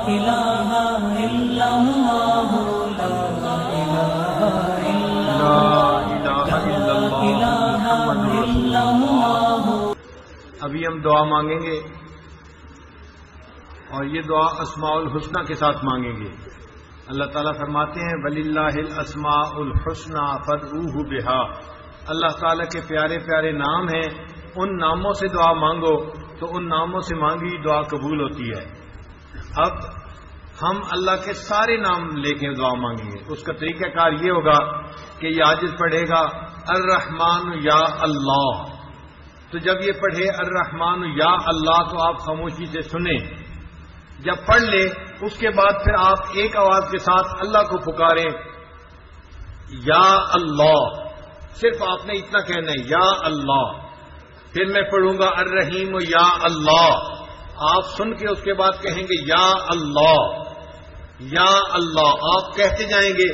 الہ الا اللہ لا الہ الا اللہ. ابھی ہم دعا مانگیں گے اور یہ دعا اسماء الحسنہ کے ساتھ مانگیں گے. اللہ تعالیٰ فرماتے ہیں وَلِلَّهِ الْأَسْمَاءُ الْحُسْنَىٰ فَادْعُوهُ بِهَا. اللہ تعالیٰ کے پیارے پیارے نام ہیں، ان ناموں سے دعا مانگو تو ان ناموں سے مانگی دعا قبول ہوتی ہے. اب ہم اللہ کے سارے نام لے کے دعا مانگیں گے. اس کا طریقہ کار یہ ہوگا کہ یہ عاجز پڑھے گا الرحمن یا اللہ. تو جب یہ پڑھے الرحمن یا اللہ تو آپ خاموشی سے سنیں. جب پڑھ لے اس کے بعد پھر آپ ایک آواز کے ساتھ اللہ کو پکاریں یا اللہ. صرف آپ نے اتنا کہنا ہے یا اللہ. پھر میں پڑھوں گا الرحیم یا اللہ. آپ سن کے اس کے بعد کہیں گے یا اللہ یا اللہ. آپ کہتے جائیں گے.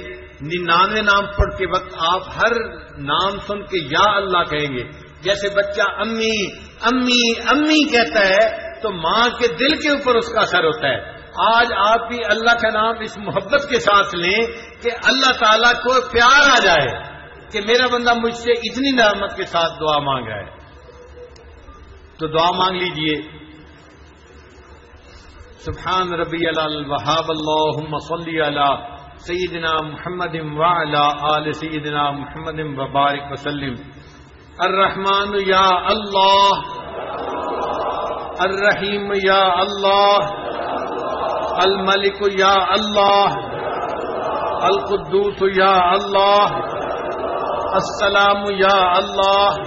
99 نام پڑھ کے وقت آپ ہر نام سن کے یا اللہ کہیں گے. جیسے بچہ امی امی امی کہتا ہے تو ماں کے دل کے اوپر اس کا اثر ہوتا ہے. آج آپ بھی اللہ کا نام اس محبت کے ساتھ لیں کہ اللہ تعالیٰ کو پیار آ جائے کہ میرا بندہ مجھ سے اتنی نعمت کے ساتھ دعا مانگ رہا ہے. تو دعا مانگ لیجئے. سبحان ربی الوہاب اللہم صلی علی سیدنا محمد وعلی آل سیدنا محمد وبارک وسلم. الرحمن یا اللہ، الرحیم یا اللہ، الملک یا اللہ، القدوس یا اللہ، السلام یا اللہ،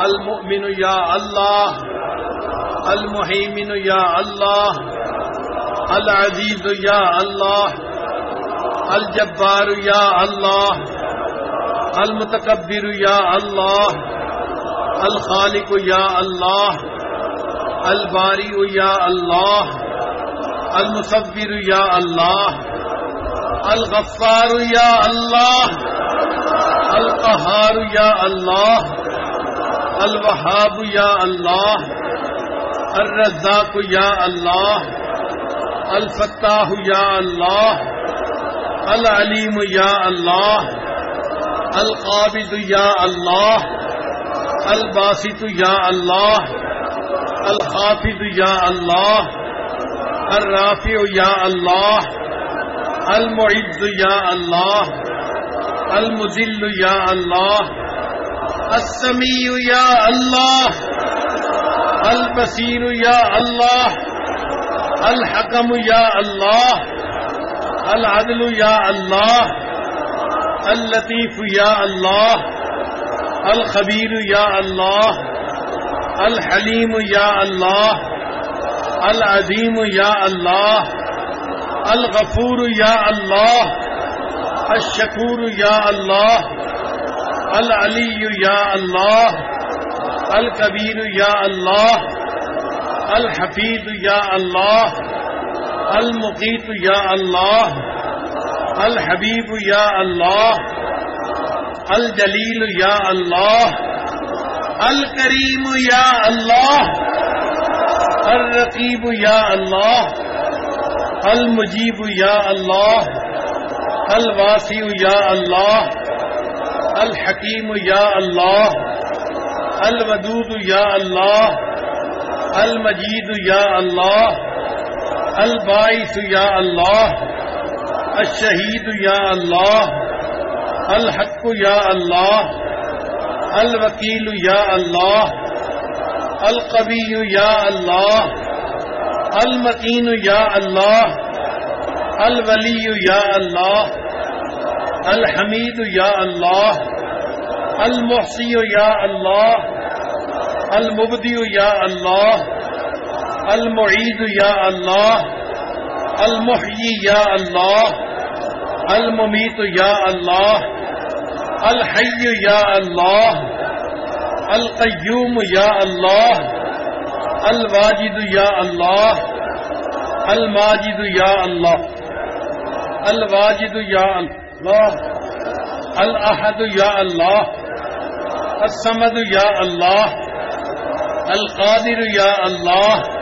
المؤمن یا اللہ، المہیمن یا اللہ، العزیز یا اللہ، الجبار یا اللہ، المتکبر یا اللہ، الخالق یا اللہ، الباری یا اللہ، المصور یا اللہ، الغفار یا اللہ، القہار یا اللہ، الوہاب یا اللہ، الرزاق یا اللہ، الفتاح یا اللہ، العلیم یا اللہ، القابض یا اللہ، الباسط یا اللہ، الخافض یا اللہ، الرافع یا اللہ، المعز یا اللہ، المذل یا اللہ، السمیع یا اللہ، البصیر یا اللہ، الحکم یا اللہ، العدل یا اللہ، اللطیف یا اللہ، الخبیر یا اللہ، الحلیم یا اللہ، العظیم یا اللہ، الغفور یا اللہ، الشکور یا اللہ، العلی یا اللہ، الکبیر یا اللہ، الحفیظ یا اللہ، المقیت یا اللہ، الحبیب یا اللہ، الجلیل یا اللہ، الکریم یا اللہ، الرقیب یا اللہ، المجیب یا اللہ، الواسع یا اللہ، الحکیم یا اللہ، الودود یا اللہ، المجید یا اللہ، الباعث یا اللہ، الشہید یا اللہ، الحق یا اللہ، الوکیل یا اللہ، القوی یا اللہ، المتین یا اللہ، الولی یا اللہ، الحمید یا اللہ، المحصی یا اللہ، المبدی یا اللہ، المعید یا اللہ، المحیی یا اللہ، الممیت یا اللہ، الحی یا اللہ، القیوم یا اللہ، الواجد یا اللہ، الماجد یا اللہ، الواجد یا اللہ، الاحد یا اللہ، الصمد یا اللہ، القادر یا اللہ،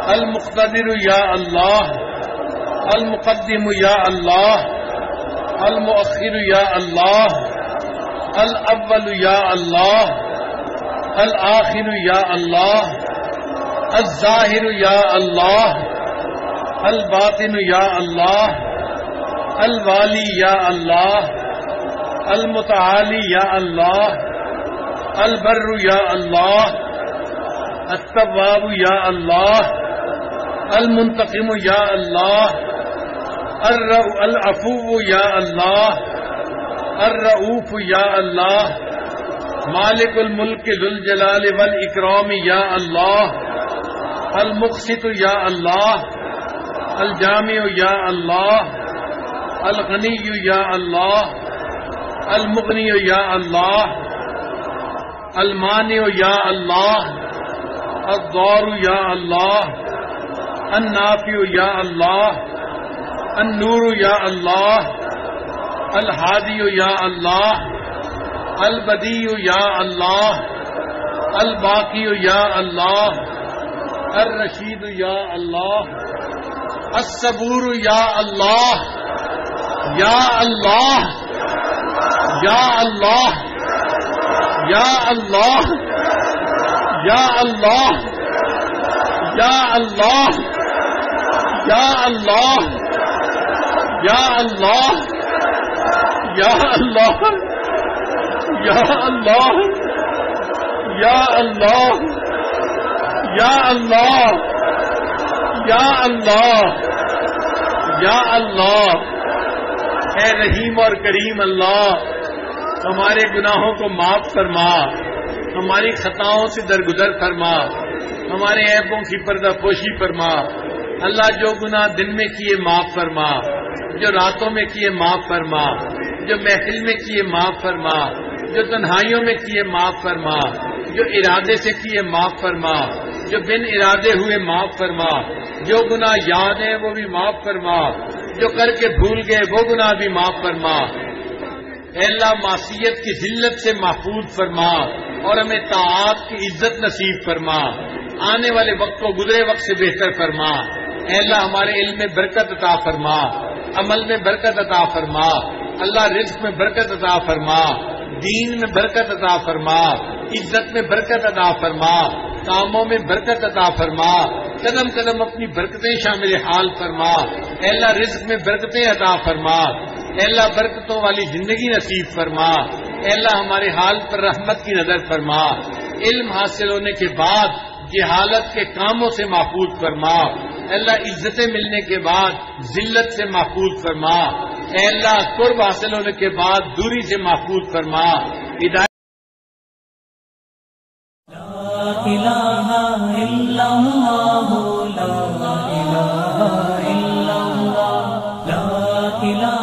المقتدر یا اللہ، المقدم یا اللہ، المؤخر یا اللہ، الاول یا اللہ، الآخر یا اللہ، الظاہر یا اللہ، الباطن یا اللہ، الوالی یا اللہ، المتعالی یا اللہ، البر یا اللہ، التواب یا اللہ، المنتقم یا اللہ، العفو یا اللہ، الرؤوف یا اللہ، مالک الملک ذو الجلال والاکرام یا اللہ، المقسط یا اللہ، الجامع یا اللہ، الغنی یا اللہ، المغنی یا اللہ، المانع یا اللہ، الضار یا اللہ، النافع یا اللہ، النور یا اللہ، الہادی یا اللہ، البدیع یا اللہ، الباقی یا اللہ، الرشید یا اللہ، الصبور یا اللہ، یا اللہ، یا اللہ، یا اللہ، یا اللہ، یا اللہ، یا اللہ، یا اللہ، یا اللہ، یا اللہ، یا اللہ، یا اللہ، یا اللہ، یا اللہ۔ اے رحیم اور کریم اللہ، ہمارے گناہوں کو معاف فرما، ہماری خطاؤں سے درگزر فرما، ہمارے عیبوں کی پردہ پوشی فرما۔ اللہ جو گناہ دن میں کیے معاف فرما، جو راتوں میں کیے معاف فرما، جو محفل میں کیے معاف فرما، جو تنہائیوں میں کیے معاف فرما، جو ارادے سے کیے معاف فرما، جو بن ارادے ہوئے معاف فرما، جو گناہ یاد ہیں وہ بھی معاف فرما، جو کر کے بھول گئے وہ گناہ بھی معاف فرما۔ اے اللہ معصیت کی ذلت سے محفوظ فرما اور ہمیں طاعات کی عزت نصیب فرما، آنے والے وقت کو گزرے وقت سے بہتر فرما۔ اے اللہ ہمارے علم میں برکت عطا فرما، عمل میں برکت عطا فرما، اللہ رزق میں برکت عطا فرما، دین میں برکت عطا فرما، عزت میں برکت عطا فرما، کاموں میں برکت عطا فرما، قدم قدم اپنی برکتیں شامل حال فرما۔ اے اللہ رزق میں برکتیں عطا فرما، اے اللہ برکتوں والی زندگی نصیب فرما، اے اللہ ہمارے حال پر رحمت کی نظر فرما، علم حاصل ہونے کے بعد جہالت کے کاموں سے محفوظ فرما، اے اللہ عزتیں ملنے کے بعد ذلت سے محفوظ فرما، اے اللہ قرب حاصل ہونے کے بعد دوری سے محفوظ فرما۔ ہدایت لا الہ الا اللہ، لا الہ الا اللہ، لا الہ